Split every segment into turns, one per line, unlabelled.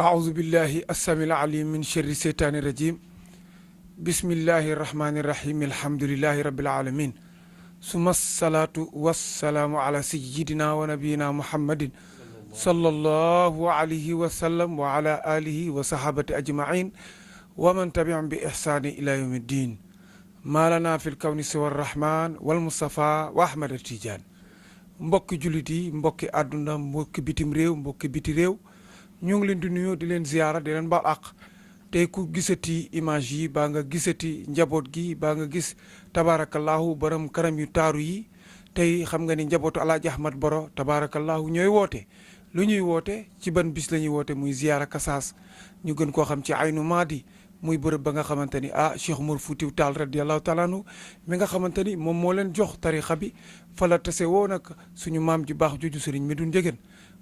أعوذ بالله السميع العليم من شر الشيطان الرجيم بسم الله الرحمن الرحيم الحمد لله رب العالمين ثم الصلاة والسلام على سيدنا ونبينا محمد صلى الله عليه وسلم وعلى آله وصحابة أجمعين ومن تبعهم بإحسان إلى يوم الدين ما لنا في الكون سوى الرحمن والمصطفى وأحمد التيجان mbokki jullit yi mbokki àdduna mbokki bitim réew mbokki biti réew ñu ngi leen di nuyu di leen ziyaara di leen baal àq tey ku gisati image yi baa nga gisati njaboot gi baa nga gis tabaarakallahu borom kanam yu taaru yi tey xam nga ni njabootu Alaaji Ahmad Baro tabaarakallahu ñooy woote lu ñuy woote ci ban bis la ñuy woote muy ziyaara Kasaas ñu gën koo xam ci Aynu Maadi muy bërëb ba nga xamante ni Cheikh Umar Fuutiyu Taal radiyallahu taala anhu mi nga xamante ni moom moo leen jox tarixa bi fa la tase woo nag suñu maam ju baax jooju sëriñ Medoune Ndiéguène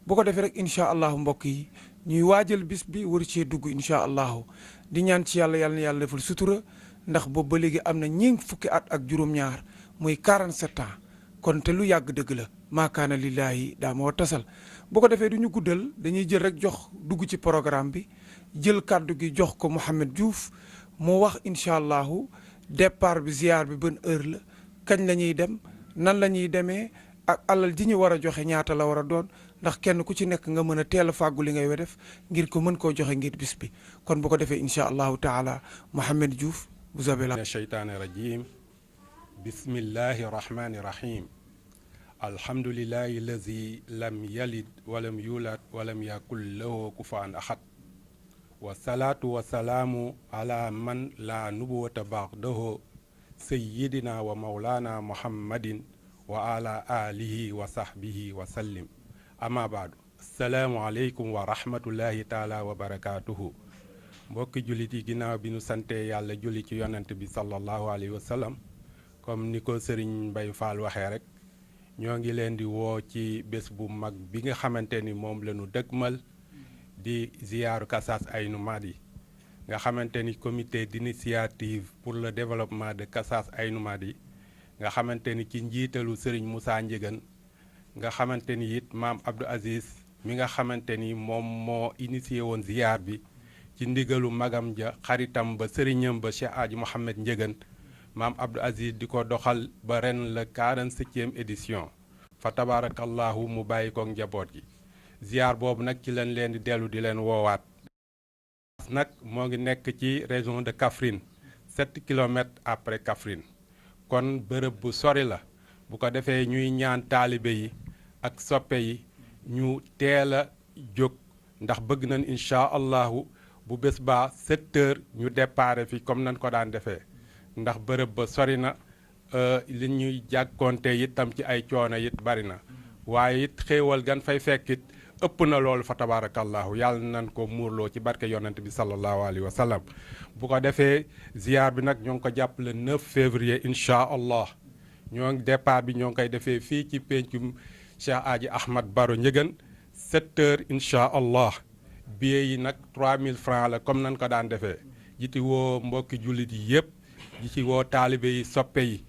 bu ko defee rek incha allahu mbokk yi ñuy waajal bis bi war cee dugg incha allahu di ñaan ci yàlla na yàlla defal sutura ndax boobu ba léegi am na ñeent fukki at ak juróom-ñaar muy 47 ans kon te lu yàgg dëgg la maakaana lillaahi daa moo tasal bu ko defee du ñu guddal dañuy jël rek jox dugg ci programme bi jël kàddu gi jox ko Mouhamed Diouf moo wax incha allahu départ bi ziar bi ban heure la kañ la ñuy dem nan la ñuy demee ak alal ji ñu war a joxe ñaata la war a doon ndax kenn ku ci nekk nga mën a teel a fàggu li ngay def ngir ko mën koo joxe ngir bis bi kon bu ko defee incha allahu taala Mouhamed Diouf vous avez la.
mina shaytaani rajim bismillahi rahmani rahim alhamdulillahi allazi lam yalid walam yulad walam yakul lahu kufuwan ahad wasalaatu wasalaamu ala man la nubuwata ba'dahu sayyidina wa maulana muhammadin wa ala alihi wa sahbihi wa sallim ama baadu asalaamu aleykum wa rahmatullahi taala wa barakatuhu mbokki jullit yi ginnaaw bi nu sante yàlla julli ci yonent bi sallallahu alayhi wa sallam comme ni ko sëriñ Mbay Fall waxee rek ñoo ngi leen di woo ci bés bu mag bi nga xamante ni moom la ñu dëgmal di ziyaaru Kasaas Aynu Maadi nga xamante ni comité d'initiative pour le développement de Kasaas Aynu Maadi nga xamante ni ci njiitalu Serigne Moussa Ndiéguène nga xamante ni it maam Abdou Aziz mi nga xamante ni moom moo initié woon ziyaar bi ci ndigalu magam ja xaritam ba sëriñam ba Cheikh Aji Mouhamed Ndiéguène maam Abdou Aziz di ko doxal ba ren la 47e édition fa tabarakallahu mu bàyyi koog njaboot gi ziar boobu nag ci leen leen di dellu di leen woowaat nag moo ngi nekk ci région de Kaffrine 7 kilomètres après Kaffrine kon bërëb bu sori la bu ko defee ñuy ñaan taalibe yi ak soppe yi ñu teel a jóg ndax bëgg nañ incha allahu bu bés baa 7 heures ñu déparé fi comme nañ ko daan defee ndax bërëb ba sori na li ñuy jàkkoonte itam ci ay coono it bari na waaye it xéewal gan fay fekkit ëpp na loolu fa tabarakallahu yàlla nañ ko muurloo ci barke yonent bi sallallahu alayhi wa sallam bu ko defee ziar bi nag ñoo ngi ko jàpp le 9 février incha allah ñoo ngi départ bi ñoo ngi koy defee fii ci pencum Cheikh Aji Ahmad Baro Ndiéguène 7 heures incha allah billet yi nag 3000 francs la comme nañ ko daan defee ji ci woo mbokki jullit yi yëpp ji ci woo taalibe yi soppe yi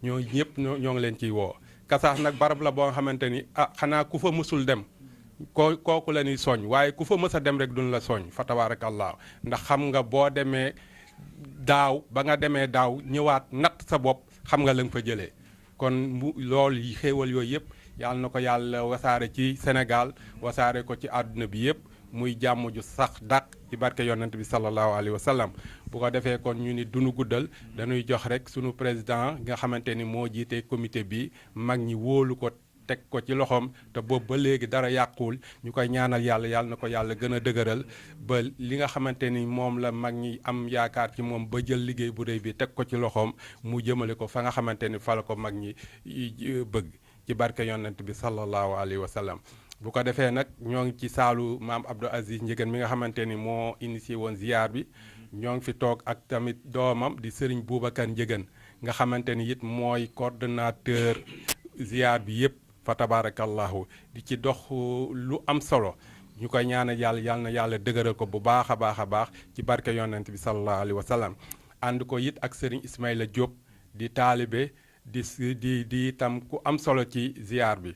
ñoo ñëpp ñoo ngi leen ciy woo Kasaas nag barab la boo xamante ni xanaa ku fa mësul dem kooku la ñuy soñ waaye ku fa mës a dem rek duñ la soñ fa tabarakallah ndax xam nga boo demee daaw ba nga demee daaw ñëwaat natt sa bopp xam nga la nga fa jëlee kon loolu yi xéewal yooyu yëpp yàlla na ko yàlla wasaare ci Sénégal wasaare ko ci àdduna bi yëpp muy jàmm ju sax dàq ci barke yonent bi sallallahu alayhi wa sallam bu ko defee kon ñu ni duñu guddal dañuy jox rek sunu président nga xamante ni moo jiite comité bi mag ñi wóolu ko teg ko ci loxoom te boobu ba léegi dara yàquwul ñu koy ñaanal yàlla na ko yàlla gën a dëgëral ba li nga xamante ni moom la mag ñi am yaakaar ci moom ba jël liggéey bu rëy bi teg ko ci loxoom mu jëmale ko fa nga xamante ni fa la ko mag ñi bëgg ci barke yonent bi sallallahu alayhi wa sallam bu ko defee nag ñoo ngi ci saalu maam Abdou Aziz Ndiéguène mi nga xamante ni moo initié woon ziar bi ñoo ngi fi toog ak tamit doomam di Serigne Boubacar Ndiéguène nga xamante ni it mooy coordonnateur ziar bi yëpp fa tabarakallahu di ci dox lu am solo ñu koy ñaanal yàlla na yàlla dëgëral ko bu baax a baax ci barke yonent bi sallallahu alayhi wa sallam ànd ko it ak Serigne Ismaïla Diop di taalibe di itam ku am solo ci ziar bi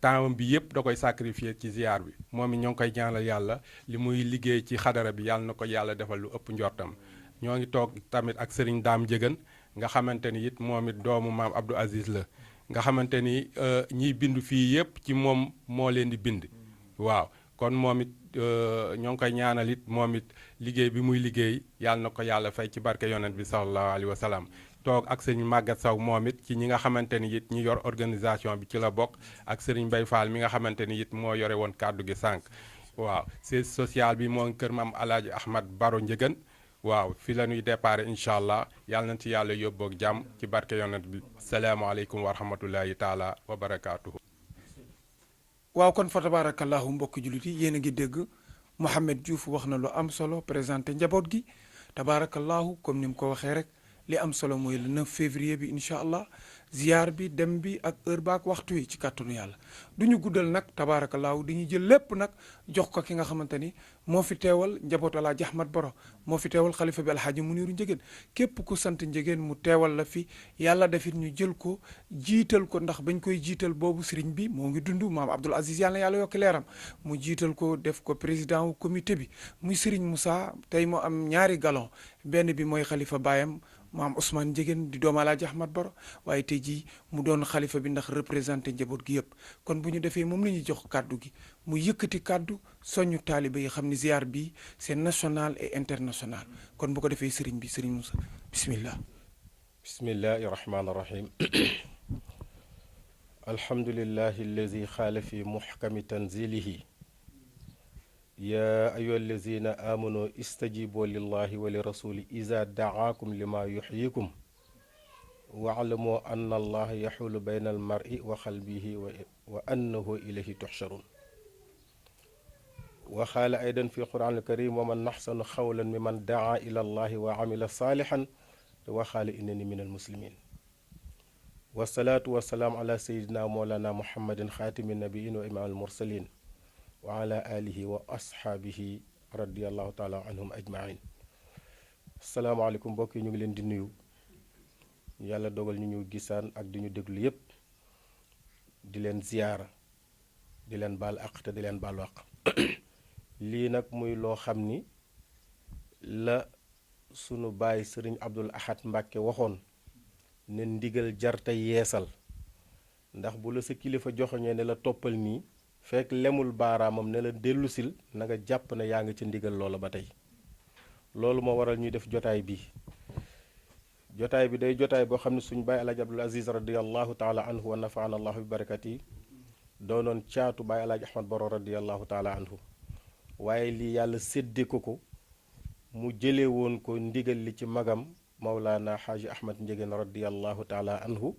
temps bi yëpp da koy sacrifier ci ziar bi moom it ñoo ngi koy ñaanal yàlla li muy liggéey ci xadara bi yàlla na ko yàlla defal lu ëpp njortam. ñoo ngi toog tamit ak Serigne Dame Jëgën nga xamante ni it moom it doomu maam Abdou Aziz la nga xamante ni ñiy bind fii yëpp ci moom moo leen di bind. waaw kon moom it ñoo ngi koy ñaanal it moom it liggéey bi muy liggéey yàlla na ko yàlla fay ci barke yonent bi sallallahu alayhi wa sallam. toog ak sëñ Maguette Sow moom it ci ñi nga xamante ni it ñi yor organisation bi ci la bokk ak Serigne Mbaye Fall mi nga xamante ni it moo yore woon kàddu gi sànq. waaw siège social bi moo ngi kër maam Alaaji Ahmad Baro Njëgën waaw fi la ñuy départ incha allah yàlla nañ ci yàlla yóbboog jàmm ci barke yonent bi salaamaaleykum wa rahmatullahi taala wa barakaatuhu.
waaw kon fa tabarakallahu mbokki jullit yi yéen a ngi dégg Mouhamed Diouf wax na lu am solo présenté njaboot gi tabarakallahu comme ni mu ko waxee rek li am solo mooy le 9 février bi incha allah ziar bi dem bi ak heure ba ak waxtu yi ci kàttanu yàlla du ñu guddal nag tabaarakallaahu dañuy jël lépp nag jox ko ki nga xamante ni moo fi teewal njabootu Alaaji Ahmad Baro moo fi teewal xalifa bi alxaaji Muniiru Njëgeen képp ku sant Njëgeen mu teewal la fi yàlla defit ñu jël ko jiital ko ndax bañ koy jiital boobu sëriñ bi moo ngi dund maam Abdoul Aziz yàlla na yàlla yokki leeram mu jiital ko def ko président wu comité bi muy sëriñ Moussa tey moo am ñaari galon benn bi mooy xalifa baayam maam Ousmane Njëgeen di doomu Alaaji Ahmad Baro waaye tey jii mu doon xalifa bi ndax représenté njaboot gi yëpp kon bu ñu defee moom la ñuy jox kàddu gi mu yëkkati kàddu soññu taaliba yi xam ni ziar bi c'est national et international kon bu ko defee sëriñ bi sëriñ Moussa bismillah
bismillahi rahmaani rahim alhamdulillahi allazi xaala fi muxkami tanzilihi yaa ayyuha allazina amanu istajibu lillahi wa li rasuli iza daakum lima yuxyikum waalamu anna allaha yaxulu bayna almari wa xalbihi wa annahu ilayhi tuxsharun wa xaala aydan fi alquran alkarim wa man naxsanu xawlan miman daa ila allahi wa amila saalixan wa xaala innani min almuslimin wasalaatu wasalaam ala sayidina moolana muhammadin xaatimi nabiin wa imaam almursalin wa ala alihi wa asxaabihi radiallahu taala anhum ajmain asalaamaaleykum mbokk yi ñu ngi leen di nuyu yàlla dogal ñu gisaan ak di ñu déglu yépp di leen ziyaara di leen baal àq te di leen baal àq lii nag muy loo xam ni la sunu baay sëriñ Abdul Ahad Mbàkke waxoon ne ndigal jarta yeesal ndax bu la sa kilifa joxoñee ne la toppal nii fekk lemul baaraamam ne la dellusil na nga jàpp ne yaa ngi ci ndigal loola ba tey loolu moo waral ñuy def jotaay bi jotaay bi day jotaay boo xam ne suñu baay alaaji Abdul Aziz radiallahu taala anhu wa nafaana allahu bi barakat yi doonoon caatu baay alaaji Ahmad Baro radiallahu taala anhu waaye lii yàlla sédde ko mu jële woon ko ndigal li ci magam Mawlaana Xaaji Ahmad Njëgeen radiallahu taala anhu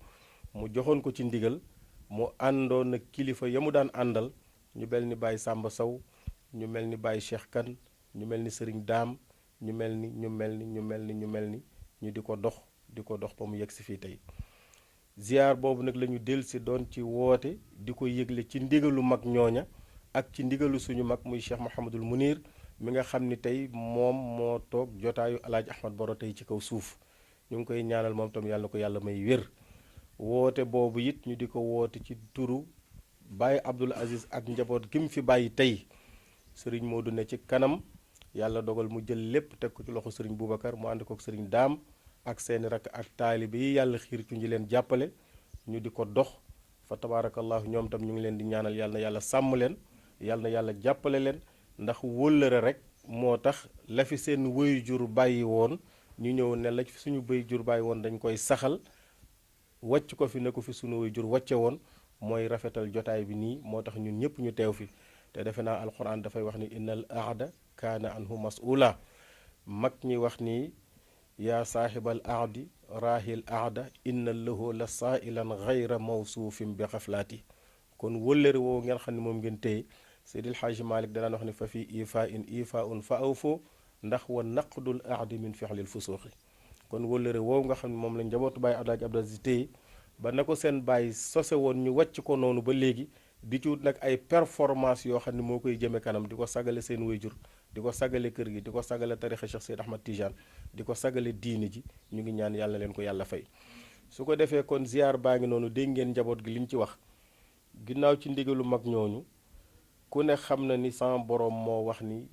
mu joxoon ko ci ndigal mu àndoon ak kilifa ya mu daan àndal ñu mel ni Baye Samba Sow ñu mel ni Baye Cheikh Kan ñu mel ni Sëriñ Daam ñu mel ni ñu di ko dox ba mu yegg si fii tey ziar boobu nag la ñu dellusi doon ci woote di ko yëgle ci ndigalu mag ñooña ak ci ndigalu suñu mag muy Cheikh Mouhamadul Munir mi nga xam ni tey moom moo toog jotaayu Alaaji Ahmad Baro tey ci kaw suuf ñu ngi koy ñaanal moom tam yàlla na ko yàlla may wér woote boobu it ñu di ko woote ci turu Baye Abdoul Aziz ak njaboot gi mu fi bàyyi tey sëriñ Modou ne ci kanam yàlla dogal mu jël lépp teg ko ci loxo sëriñ Boubacar mu ànd ko ak sëriñ Daam ak seeni rakk ak taalibe yi yàlla xiir ci ñu leen jàppale ñu di ko dox fa tabaarakallahu ñoom tam ñu ngi leen di ñaanal yàlla na yàlla sàmm leen yàlla na yàlla jàppale leen ndax wóllëre rek moo tax la fi seen wëy jur bàyyi woon ñu ñëw ne la fi suñu bëy jur bàyyi woon dañ koy saxal wàcc ko fi ne ko fi suñu wëy jur wàcce woon mooy rafetal jotaay bi nii moo tax ñun ñëpp ñu teew fi te defe naa alquran dafay wax ni innal aada kaana anhu mas'ula mag ñi wax ni yaa saaxibal aadi raahil aada inna lahu la saailan gayra mawsuufin bi xaflaati kon wëllëre woowu ngeen xam ne moom ngeen téye Seydil Xaaji Malik danaan wax ne fa fi ifa in ifa un fa aw foo ndax wa naqdul aadi min fixlil fusuuxi kon wëllëre woowu nga xam ne moom la njabootu Baay Alaaji Abdul Aziz téye ba na ko seen bàyyi sose woon ñu wàcc ko noonu ba léegi di ci wut nag ay performance yoo xam ne moo koy jëme kanam di ko sagale seen wayjur di ko sagale kër gi di ko sagale tarixa Cheikh Seyd Ahmad Tijaan di ko sagale diini ji ñu ngi ñaan yàlla leen ko yàlla fay su ko defee kon ziar baa ngi noonu dégg ngeen njaboot gi liñ ci wax ginnaaw ci ndigalu mag ñooñu ku ne xam na ni sama boroom moo wax ni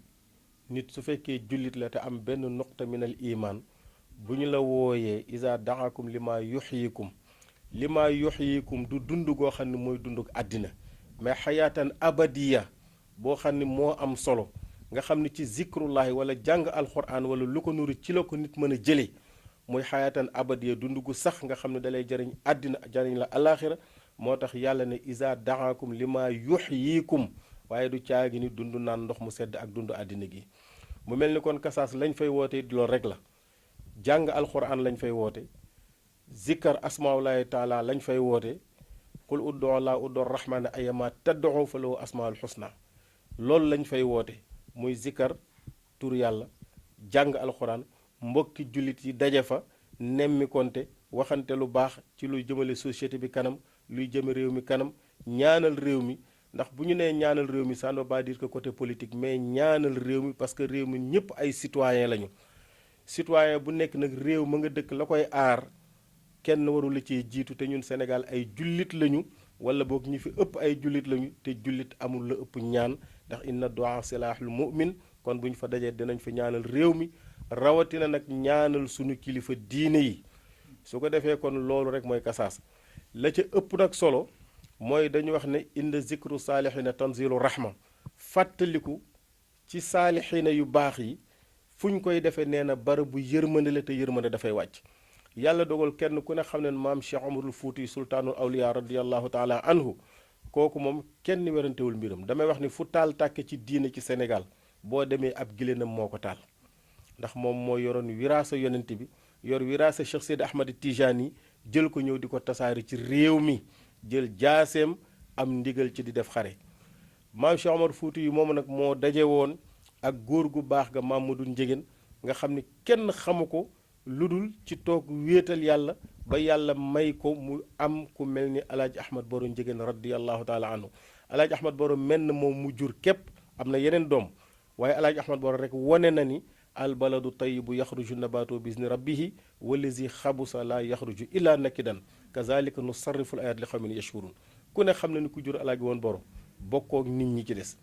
nit su fekkee jullit la te am benn nuqta minal iman bu ñu la wooyee isa daxakum li ma yuxyikum du dund goo xam ne mooy dunduk àddina mais xayaatan abadiya boo xam ne moo am solo nga xam ne ci zikrullahi wala jàng alquran wala lu ko nuru ci la ko nit mën a jëlee muy xayaatan abadiya dund gu sax nga xam ne dalay jariñ àddina jariñ la alaxira moo tax yàlla ne isa daxakum li ma yuxyikum waaye du caagi ni dund naan ndox mu sedd ak dund àddina gi mu mel ni kon kasaas lañ fay woote loolu rek la jàng alquran lañ fay woote zikkar asmaullahi taala lañ fay woote qul uddu la uddu rahmana ayama tad'u fa lahu asmaul husna loolu lañ fay woote muy zikkar tur yàlla jàng alxuraan mbokki jullit yi daje fa nemmi konte waxante lu baax ci luy jëmale société bi kanam luy jëme réew mi kanam ñaanal réew mi ndax bu ñu nee ñaanal réew mi ça ne veut pas dire que côté politique mais ñaanal réew mi parce que réew mi ñëpp ay citoyen lañu citoyen bu nekk nag réew ma nga dëkk la koy aar kenn warul la cee jiitu te ñun Sénégal ay jullit lañu wala boog ñi fi ëpp ay jullit lañu te jullit amul la ëpp ñaan ndax inna du'a silahul mu'min kon bu ñu fa dajee dinañ fa ñaanal réew mi rawatina nag ñaanal sunu kilifa diine yi su ko defee kon loolu rek mooy kasaas la ca ëpp nag solo mooy dañu wax ne inda zikru saalihina tanzilu rahma fàttaliku ci saalihina yu baax yi fu ñu koy defee nee na bara bu yërmande la te yërmande dafay wàcc yàlla dogal kenn ku ne xam ne maam Cheikh Omarul Fuuti sultaanul awliya radiallahu taala anhu kooku moom kenn werantewul mbiram damay wax ni fu taal tàkke ci diine ci Sénégal boo demee ab giléenam moo ko taal ndax moom moo yoroon wiraasa yonent bi yor wiraasa Cheikh Seydi Ahmad Tijani jël ko ñëw di ko tasaari ci réew mi jël jaaseem am ndigal ci di def xare maam Cheikh Omar Fuuti yi moom nag moo daje woon ak góor gu baax ga Mamadou Njegéen nga xam ni kenn xamu ko lu dul ci toog wéetal yàlla ba yàlla may ko mu am ku mel ni alaaji ahmad boro Njegéen radiallahu taala anhu alaaji ahmad boro menn moom mu jur képp am na yeneen doom waaye alaaji ahmad boro rek wone na ni albaladu tayibu yaxruju nabaatu bisni rabbihi wallazi xabusa la yaxruju illa nakidan kazalika nusarrifu l ayat li xawmin yashkurun ku ne xam na ni ku jur alaaji woon boro bokkook nit ñi ci des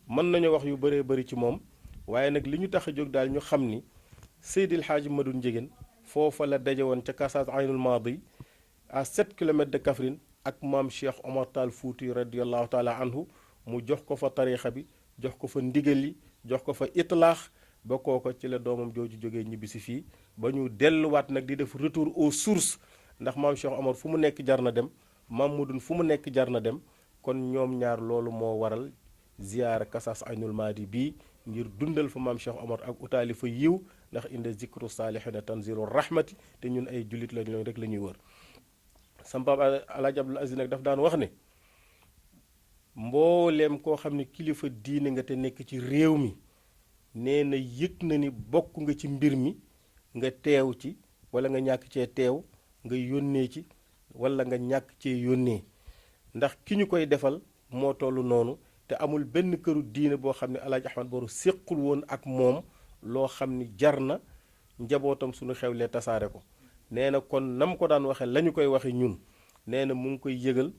mën nañu wax yu bëree bëri ci moom waaye nag li ñu tax a jóg daal ñu xam ni Seydil Hadji Madoune Njegéen foofa la daje woon ca Kasaas Aynul Maadi à 7 kilomètres de Kaffrine ak maam Cheikh Omar Tall Fouti radiallahu taala anhu mu jox ko fa tariixa bi jox ko fa ndigal yi jox ko fa itlaax ba kooko ci la doomam jooju jógee ñibbisi fii ba ñu delluwaat nag di def retour aux sources ndax maam Cheikh Omar fu mu nekk jar na dem maam Madoune fu mu nekk jar na dem kon ñoom ñaar loolu moo waral ziyaara Kasaas Aynul Maadi bii ngir dundal fa maam Cheikh Omar ak utaali fa yiw ndax inda zikru saalihina tanzilu rahmati te ñun ay jullit lañ rek la ñuy wër sama baab Alaaji Abdul Aziz nag daf daan wax ne mbooleem koo xam ne kilifa diine nga te nekk ci réew mi nee na yëg na ni bokk nga ci mbir mi nga teew ci wala nga ñàkk cee teew nga yónnee ci wala nga ñàkk cee yónnee ndax ki ñu koy defal moo toll noonu te amul benn këru diine boo xam ne Alaaji Ahmad Boro séqul woon ak moom loo xam ni jar na njabootam suñu xewlee tasaare ko nee na kon nam ko daan waxe lañu koy waxe ñun nee na mu ngi koy yëgal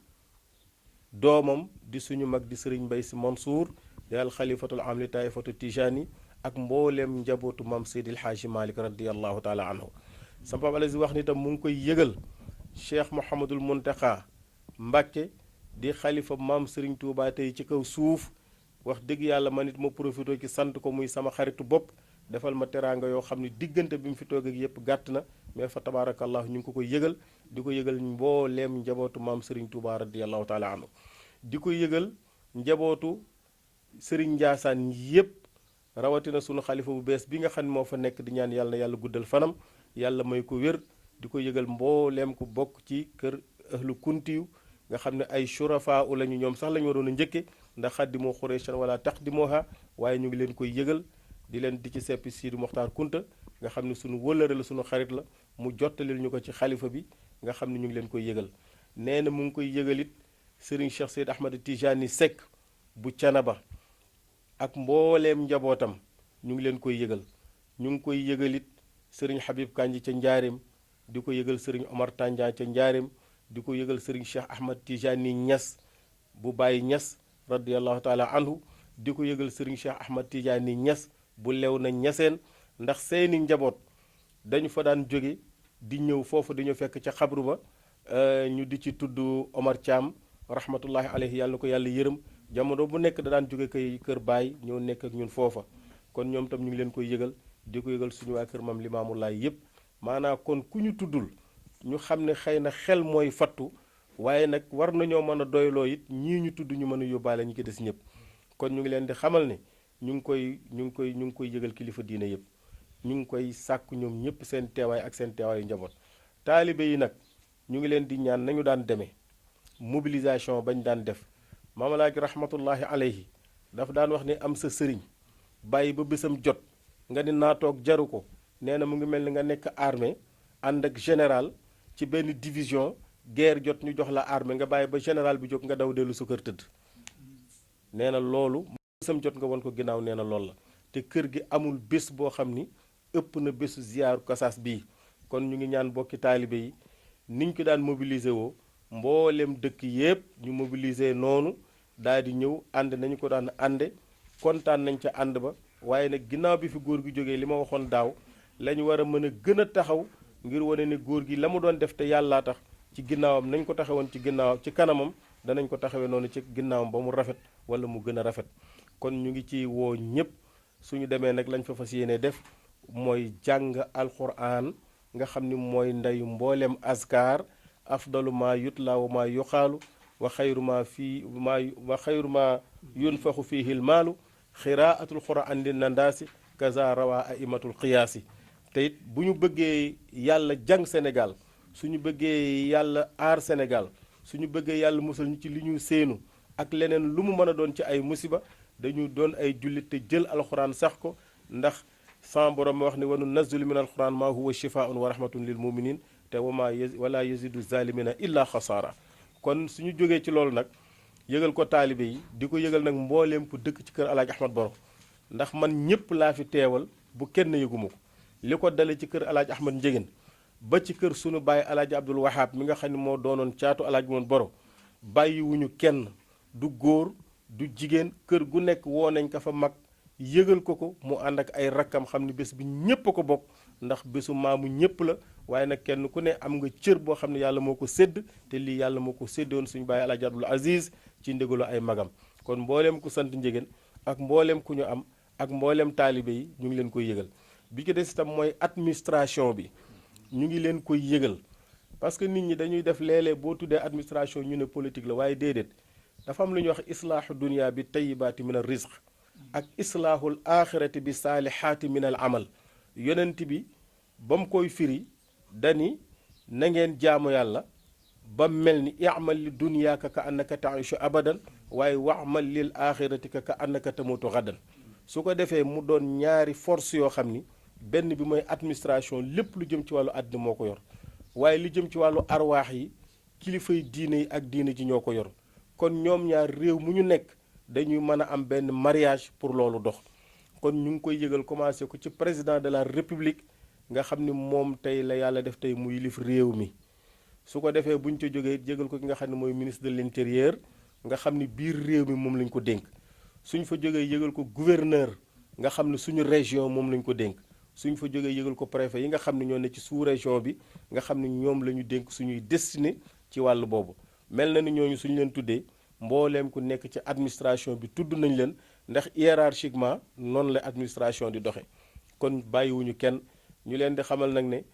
doomam di suñu mag di sëriñ Mbay Si Mansour di al xalifatul am li taifatu tijani ak mbooleem njabootu mam Seydil Haaji Malik radiallahu taala anhu sama papa Alazi wax ni tam mu ngi koy yëgal Cheikh Mouhamadul Muntaxa Mbàkke di xalifa maam Serigne Touba tey ci kaw suuf wax dëgg yàlla man it ma profité ci sant ko muy sama xaritu bopp defal ma teraanga yoo xam ne diggante bi mu fi toog ak yëpp gàtt na mais fa tabaarakallahu ñu ngi ko koy yëgal di ko yëgal mbooleem njabootu maam Serigne Touba radiyallahu taala anhu di ko yëgal njabootu Serigne Ndiassane yëpp rawatina sunu xalifa bu bees bi nga xam ne moo fa nekk di ñaan yàlla na yàlla guddal fanam yàlla may ko wér di ko yëgal mbooleem ku bokk ci kër ahlu kuntiyu nga xam ne ay shurafa u lañu ñoom sax lañu waroon a njëkke ndax xaddimoo xureeshan wala taqdimooha waaye ñu ngi leen koy yëgal di leen di ci seppi Sidi Moxtaar Kunta nga xam ne sunu wëllëre la sunu xarit la mu jottalil ñu ko ci xalifa bi nga xam ne ñu ngi leen koy yëgal nee na mu ngi koy yëgalit Serigne Cheikh Seyd Ahmad Tijani Seck bu Canaba ak mbooleem njabootam ñu ngi leen koy yëgal ñu ngi koy yëgalit Serigne Habib Kanji ca Njaareem di ko yëgal Serigne Omar Tandian ca Njaareem di ko yëgal Serigne Cheikh Ahmad Tijani Niass bu Baye Niass radiallahu taala anhu di ko yëgal Serigne Cheikh Ahmad Tidiane Niass bu lew na ñaseen ndax seeni njaboot dañu fa daan jóge di ñëw foofu dañu fekk ca xabru ba ñu di ci tudd Omar Thiam rahmatullahi alayhi yàlla na ko yàlla yërëm jamono bu nekk da daan jóge kay kër Baay ñëw nekk ak ñun foofa kon ñoom tam ñu ngi leen koy yëgal di ko yëgal suñu waa kër Maam Limaamu Laay yëpp maanaam kon ku ñu tuddul ñu xam ne xëy na xel mooy fattu waaye nag war nañoo mën a doyloo it ñii ñu tudd ñu mën a yóbbaale ñi ko des ñëpp kon ñu ngi leen di xamal ne ñu ngi koy yëgal kilifa diine yëpp ñu ngi koy sàkku ñoom ñëpp seen teewaay ak seen teewaayu njaboot taalibe yi nag ñu ngi leen di ñaan nañu daan demee mobilisation bañ daan def maamalaaj rahmatullahi alayhi dafa daan wax ne am sa sëriñ bàyyi ba bésam jot nga ni naatoog jaru ko nee na mu ngi mel ni nga nekk armée ànd ak général ci benn division guerre jot ñu jox la armée nga bàyyi ba général bi jóg nga daw dellu sa kër tëdd nee na loolu bésam jot nga won ko ginnaaw nee na loolu la te kër gi amul bés boo xam ni ëpp na bésu ziyaaru kasaas bii kon ñu ngi ñaan bokki taalibe yi niñ ko daan mobiliser woo mboolem dëkk yépp ñu mobiliser noonu daal di ñëw ànd nañu ko daan ànde kontaan nañ ca ànd ba waaye nag ginnaaw bi fi góor gi jógee li ma waxoon daaw lañu war a mën a gën a taxaw ngir wane ne góor gi la mu doon def te yàllaa tax ci ginnaawam nañ ko taxawoon ci ginnaaw ci kanamam danañ ko taxawee noonu ci ginnaawam ba mu rafet wala mu gën a rafet kon ñu ngi ci woo ñëpp suñu demee nag lañ fa fas yéene def mooy jàng alquran nga xam ni mooy ndeyu mboolem askar afdalu ma yutla wa ma yuqaalu wa xayru ma yunfaxu fihi lmaalu xiraatul quran li nandaasi kaza rawa aimatul qiyaasi te it bu ñu bëggee yàlla jàng Sénégal suñu bëggee yàlla aar Sénégal suñu bëggee yàlla musal ñu ci li ñu séenu ak leneen lu mu mën a doon ci ay musiba dañu doon ay jullit te jël alxuraan sax ko ndax sama borom ma wax ne wanu nazulu min alxuraan ma huwa shifaun wa rahmatun lil muminin te wala yazidu zalimina illa xasaara kon suñu jógee ci loolu nag yëgal ko taalibe yi di ko yëgal nag mbooleem ku dëkk ci kër Alaaji Ahmad Boro ndax man ñëpp laa fi teewal bu kenn yëguma ko li ko dale ci kër Alaaji Ahmad Njegéen ba ci kër sunu baay Alaaji Abdul Wahab mi nga xam ne moo doonoon caatu Alaaji Ahmad Boro bàyyiwuñu kenn du góor du jigéen kër gu nekk woo nañ ko fa mag yëgal ko mu ànd ak ay rakkam xam ne bés bi ñépp a ko bokk ndax bésu maamu ñépp la waaye nag kenn ku ne am nga cër boo xam ne yàlla moo ko sédd te lii yàlla moo ko séddoon suñu bàyyi Alaaji Abdul Aziz ci ndégalu ay magam kon mbooleem ku sant Njegéen ak mbooleem ku ñu am ak mbooleem taalibe yi ñu ngi leen koy yëgal bi ko des itam mooy administration bi ñu ngi leen koy yëgal parce que nit ñi dañuy def léeg-léeg boo tuddee administration ñu ne politique la waaye déedéet dafa am lu ñuy wax islaahu dunia bi tayibaati min al rizq ak islaahul axirati bi saalihaati min al amal yonent bi ba mu koy firi dani na ngeen jaamu yàlla ba mel ni i'mal li dunyaaka ka annaka taishu abadan waaye wa'mal lil axirati ka annaka tamutu gadan su ko defee mu doon ñaari force yoo xam ni benn bi mooy administration lépp lu jëm ci wàllu àddina moo ko yor waaye li jëm ci wàllu arwaax yi kilifay diine yi ak diine ji ñoo ko yor kon ñoom ñaar réew mu ñu nekk dañuy mën a am benn mariage pour loolu dox kon ñu ngi koy yëgal commencé ko ci président de la république nga xam ni moom tey la yàlla def tey mu yilif réew mi su ko defee bu ñu ca jógee yëgal ko ki nga xam ne mooy ministre de l'intérieur nga xam ni biir réew mi moom lañ ko dénk suñ fa jógee yëgal ko gouverneur nga xam ne suñu région moom lañ ko dénk suñ fa jógee yëgal ko préfet yi nga xam ne ñoo ne ci sous région bi nga xam ne ñoom la ñu dénk suñuy destiné ci wàllu boobu mel na ni ñooñu suñu leen tuddee mbooleem ku nekk ci administration bi tudd nañ leen ndax hiérarchiquement noonu la administration di doxe kon bàyyiwuñu kenn ñu leen di xamal nag ne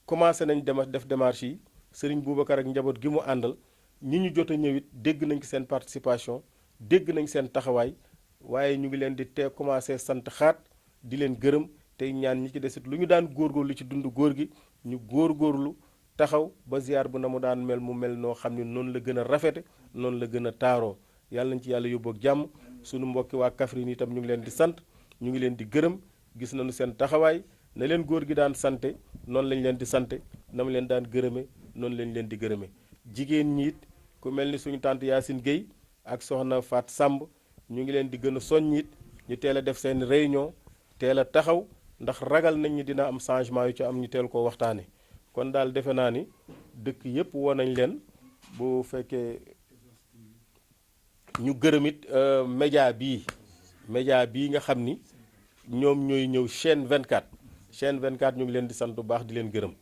commencé nañ def démarche yi Serigne Boubacar ak njaboot gi mu àndal ñi ñu jot a ñëwit dégg nañ ci seen participation dégg nañ seen taxawaay waaye ñu ngi leen di tee commencé sant xaat di leen gërëm tey ñaan ñi ci desit lu ñu daan góorgóorlu ci dund góor gi ñu góorgóorlu taxaw ba ziar bu na mu daan mel mu mel noo xam ne noonu la gën a rafete noonu la gën a taaroo yàlla nañ ci yàlla yóbbu ak jàmm sunu mbokki waa Kaffrine itam ñu ngi leen di sant ñu ngi leen di gërëm gis nañu seen taxawaay na leen góor gi daan sante noonu lañ leen di sante na mu leen daan gërëme noonu lañ leen di gërëme jigéen ñi it ku mel ni suñu tante Yacine Gueye ak soxna Fat Samb ñu ngi leen di gën a soññ it ñu teel a def seen réunion teel a taxaw ndax ragal nañ ñi dina am changement yu ci am ñu teel koo waxtaane kon daal defe naa ni dëkk yépp woo nañ leen bu fekkee ñu gërëm it média bii nga xam ni ñoom ñooy ñëw chaîne 24 chaîne 24 ñu ngi leen di sant bu baax di leen gërëm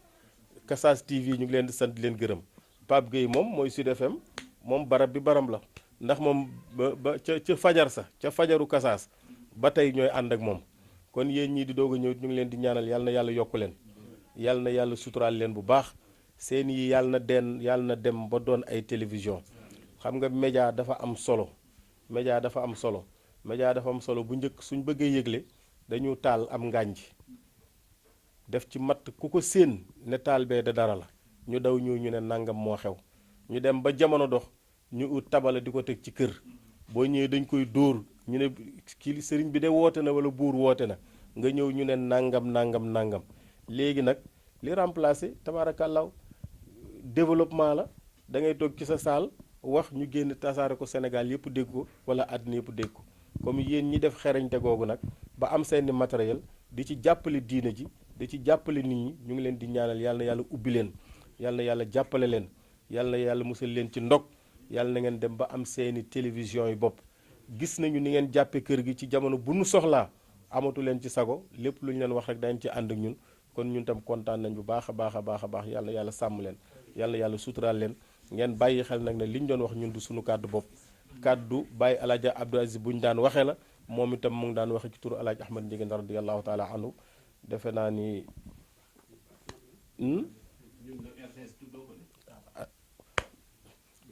Kassas TV ñu ngi leen di sant di leen gërëm Pape Gueye moom mooy Sud FM moom barab bi baram la ndax moom ba ca fajar sa ca fajaru Kassas ba tey ñooy ànd ak moom kon yéen ñii di doog a ñëw ñu ngi leen di ñaanal yàlla na yàlla yokku leen yàlla na yàlla suturaal leen bu baax seen yi yàlla na dem ba doon ay télévision xam nga média dafa am solo média dafa am solo bu njëkk suñ bëggee yëgle dañu taal am ngànj def ci matt ku ko séen ne taal bee da dara la ñu daw ñu ne nangam moo xew ñu dem ba jamono dox ñu ut tabala di ko teg ci kër boo ñëwee dañ koy dóor ñu ne kii sëriñ bi de woote na wala buur woote na nga ñëw ñu ne nangam léegi nag li remplacé tabaarakàllaaw développement la da ngay toog ci sa saal wax ñu génn tasaare ko Sénégal yëpp dégg ko wala àddina yëpp dégg ko comme yéen ñi def xerañte googu nag ba am seeni matériel di ci jàppale diine ji di ci jàppale nit ñi ñu ngi leen di ñaanal yàlla na yàlla ubbi leen yàlla na yàlla jàppale leen yàlla na yàlla musal leen ci ndog yàlla na ngeen dem ba am seeni télévision yi bopp gis nañu ni ngeen jàppe kër gi ci jamono bu nu soxlaa amatu leen ci sago lépp lu ñu leen wax rek dañ ci ànd ak ñun kon ñun tam kontaan nañ bu baax a baax yàlla na yàlla sàmm leen yàlla na yàlla suturaal leen ngeen bàyyi xel nag ne li ñu doon wax ñun du suñu kàddu bopp kàddu bàyyi alaaji Abdou Aziz bu ñu daan waxee la moom itam mu ngi daan waxe ci turu alaaji Ahmad Ndiéguène radiyallahu taala anhu defe naa ni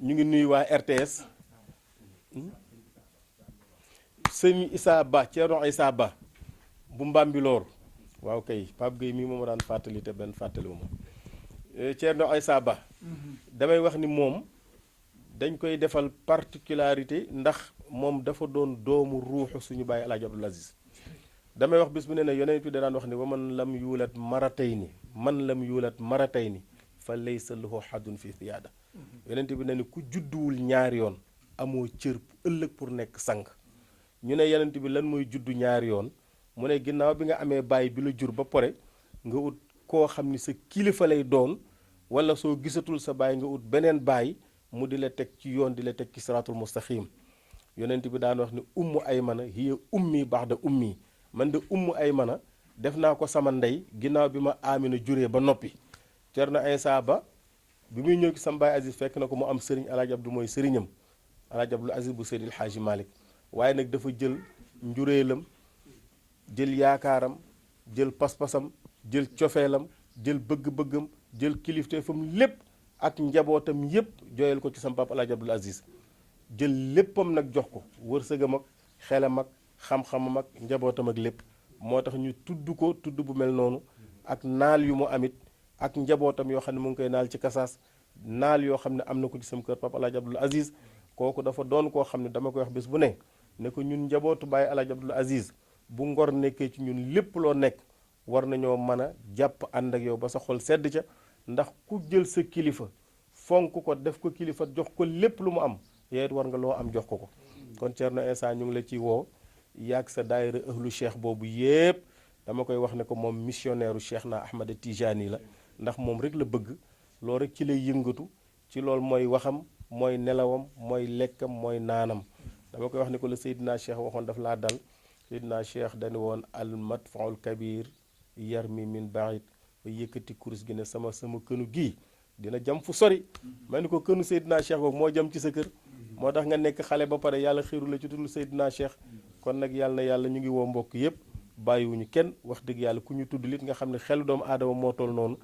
ñu ngi nuyu waa RTS sëñ Issa Ba Thierno Issa Ba bu Mbambilor waaw kay Pape Gueye mii moom daan fàttali te benn fàttali moom Thierno Issa Ba damay wax ni moom dañ koy defal particularité ndax moom dafa doon doomu ruuxu suñu bàyyi alaaji Abdul Aziz damay wax bis bu ne ne yonent bi da daan wax ni wa man lam yuulat maratayni fa laysa lahu haddun fi siyaada yonent bi ne ni ku judduwul ñaari yoon amoo cër ëllëg pour nekk sang ñu ne yonent bi lan mooy juddu ñaari yoon mu ne ginnaaw bi nga amee baay bi la jur ba pare nga ut koo xam ni sa kilifa lay doon wala soo gisatul sa baay nga ut beneen baay mu di la teg ci yoon di la teg ci siraatul mustaqim yonent bi daan wax ni ummu aymana hiya ummi ba'da ummi man de ummu aymana def naa ko sama ndey ginnaaw bi ma Amina juree ba noppi Cerno Issa Ba bi muy ñëw ci sama baay Aziz fekk na ko mu am sëriñ alaaji Abdou mooy sëriñam alaaji Abdul Aziz bu Seydil Haaji Malick waaye nag dafa jël njureelam jël yaakaaram jël pas-pasam jël cofeelam jël bëgg-bëggam jël kilifteefam lépp ak njabootam yépp jooyal ko ci sama papa alaaji Abdul Aziz jël léppam nag jox ko wërsëgam ak xelam ak xam-xamam ak njabootam ak lépp moo tax ñu tudd ko tudd bu mel noonu ak naal yu mu amit ak njabootam yoo xam ne mu ngi koy naal ci Kassas naal yoo xam ne am na ko ci sama kër papa alaaji Abdul Aziz kooku dafa doon koo xam ne dama koy wax bés bu ne ko ñun njabootu bàyyi alaaji Abdul Aziz bu ngor nekkee ci ñun lépp loo nekk war nañoo mën a jàpp ànd ak yow ba sa xol sedd ca ndax ku jël sa kilifa fonk ko def ko kilifa jox ko lépp lu mu am yeet war nga loo am jox ko kon Thierno Issa ñu ngi la ci woo yàgg sa daayira ëhlu cheikh boobu yépp dama koy wax ne ko moom missionnaire u cheikh na Ahmada Tijani la ndax moom rek la bëgg loolu rek ci lay yëngatu ci loolu mooy waxam mooy nelawam mooy lekkam mooy naanam dama koy wax ne ko la Seydina Cheikh waxoon daf laa dal Seydina Cheikh dañu woon al madfaul kabir yarmi min baid ba yëkkati kurus gi ne sama kënu gii dina jam fu sori ma ni ko kënu Seydina Cheikh boobu moo jam ci sa kër moo tax nga nekk xale ba pare yàlla xiiru la ci tudd Seydina Cheikh kon nag yàlla na yàlla ñu ngi woo mbokk yépp bàyyiwuñu kenn wax dëgg yàlla ku ñu tudd lit nga xam ne xelu doomu aadama moo toll noonu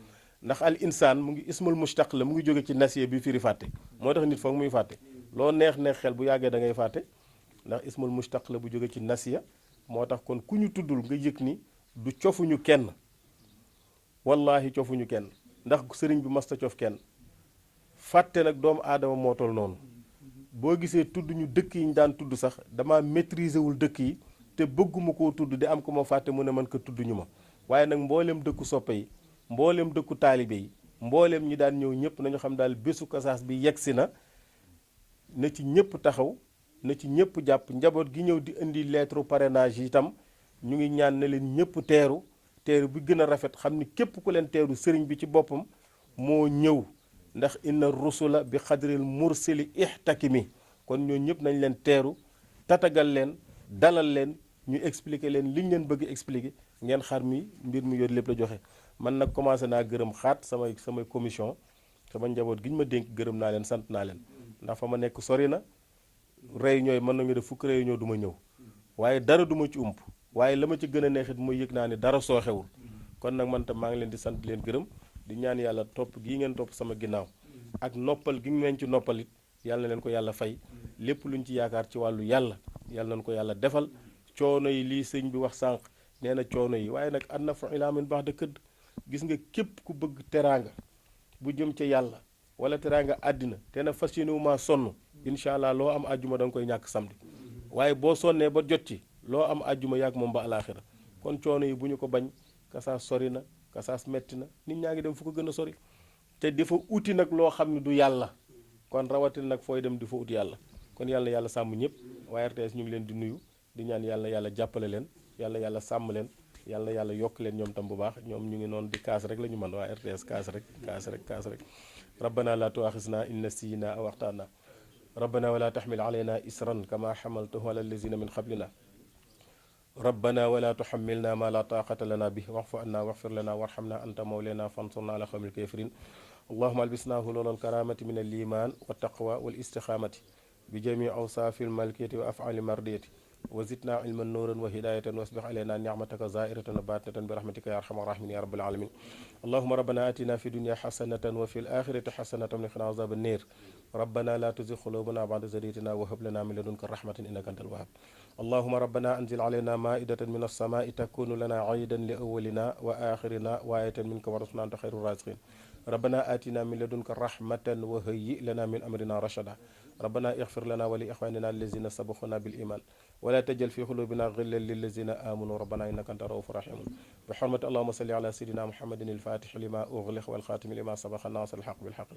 ndax al insaan mu ngi ismul mushtaq la mu ngi jóge ci nasiye bi firi fàtte moo tax nit foog muy fàtte loo neex xel bu yàggee da ngay fàtte ndax ismul mushtaq la bu jóge ci nasiya moo tax kon ku ñu tuddul nga yëg ni du cofuñu kenn wallahi cofuñu kenn ndax sëriñ bi masta cof kenn fàtte nag doomu aadama moo toll noonu boo gisee tudd ñu dëkk yi ñu daan tudd sax dama maîtriser wul dëkk yi te bëgguma koo tudd di am ko ma fàtte mu ne man ko tudd ñu ma waaye nag mbooleem dëkku soppe yi mbooleem dëkku taalibe yi mbooleem ñi daan ñëw ñëpp nañu xam daal bésu Kassas bi yegsi na ci ñëpp taxaw na ci ñëpp jàpp njaboot gi ñëw di indi lettre parrainage yi itam ñu ngi ñaan na leen ñëpp teeru bi gën a rafet xam ni képp ku leen teeru sëriñ bi ci boppam moo ñëw ndax inna rusula bi xadril mursili ihtakimi kon ñoo ñëpp nañ leen teeru tatagal leen dalal leen ñu expliquer leen liñ leen bëgg expliquer ngeen xar mi mbir mi yor lépp la joxe. man nag commencé naa gërëm xaat samay commission sama njaboot gi ñu ma dénk gërëm naa leen sant naa leen ndax fa ma nekk sori na réunion yi mën nañu def fukk réunion du ma ñëw waaye dara du ma ci ump waaye la ma ci gën a neexit mooy yëg naa ne dara sooxewul kon nag man tam maa ngi leen di sant leen gërëm di ñaan yàlla topp gii ngeen topp sama ginnaaw ak noppal gi ngeen ci noppalit yàlla na leen ko yàlla fay lépp luñ ci yaakaar ci wàllu yàlla yàlla nañ ko yàlla defal coono yi lii sëñ bi wax sànq nee na coono yi waaye nag an nafu ilaa min baax de këdd gis nga képp ku bëgg teraanga bu jëm ca yàlla wala teraanga àddina te na fas yéene wu maa sonn incha allah loo am àjjuma da nga koy ñàkk samedi waaye boo sonnee ba jot ci loo am àjjuma yàgg moom ba alaaxira kon coono yi bu ñu ko bañ kasaas sori na kasaas metti na nit ñaa ngi dem fu ko gën a sori te dafa uti nag loo xam ne du yàlla kon rawatina nag fooy dem di fa uti yàlla kon yàlla yàlla sàmm ñëpp waaye RTS ñu ngi leen di nuyu di ñaan yàlla jàppale leen yàlla sàmm leen yàlla yokk leen ñoom tam bu baax ñoom ñu ngi noonu di kaas rek la ñu mën waa RTS kaas rek rabbana la tuaxisna in nasina aw axtana rabbana wala taxmil alayna isran kama xamaltahu ala allazina min qablina rabbana wala tuxamilna ma la taqata lana bih waxfu anna waxfir lana warxamna anta mawlana fansurna ala xawmil kafirin allahuma albisna hulul alkaramati min aliman waltaqwa walistixamati bi jami awsaafi almalkiyati wa afali mardiyati wa zidna ilman nuuran wa hidayatan wasbix alayna nicmataka zairatan wa batinatan bi rahmatika ya arhamar rahimin ya rabbal alamin allahuma rabbana atina fi dunya xasanatan wa fi alaxirati xasanatan wa qina azab annar rabbana la tuzigh qulubana ba'da idh hadaytana wa hab lana min ladunka rahmatan innaka antal wahhab allahuma rabbana anzil alayna maidatan min alsamai takunu lana aidan li awalina wa axirina wa ayatan minka warzuqna anta xayru raziqin rabbana atina min ladunka rahmatan wa hayyi lana min amrina rashada rabbana ighfir lana wa li ikhwanina allazina sabaquna bil iman wala tajal fi qulubina ghillan lillazina amanu rabbana innaka anta ra'ufur rahim bi hurmati allahumma salli ala sayidina muhammadin al-fatih lima ughliq wal khatim lima sabaqa nasir al-haq bil haqq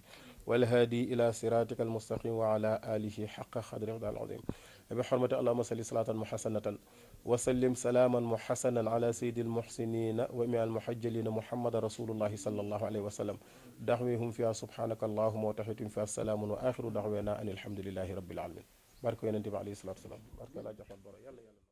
wal hadi ila siratika al-mustaqim wa ala alihi haqqa qadrihi wa al-azim bi hurmati allahumma salli salatan muhassanatan wa sallim salaman muhassanan ala sayyidil muhsinina wa imam al-muhajjalina muhammad rasulullahi sallallahu alayhi wa sallam da'wahum fiha subhanaka allahumma wa tahiyyatuhum fiha salamun wa akhiru da'wana anil hamdulillahi rabbil alamin barke yonent bi alayhi salatu wasalam barke la joxal boro yàlla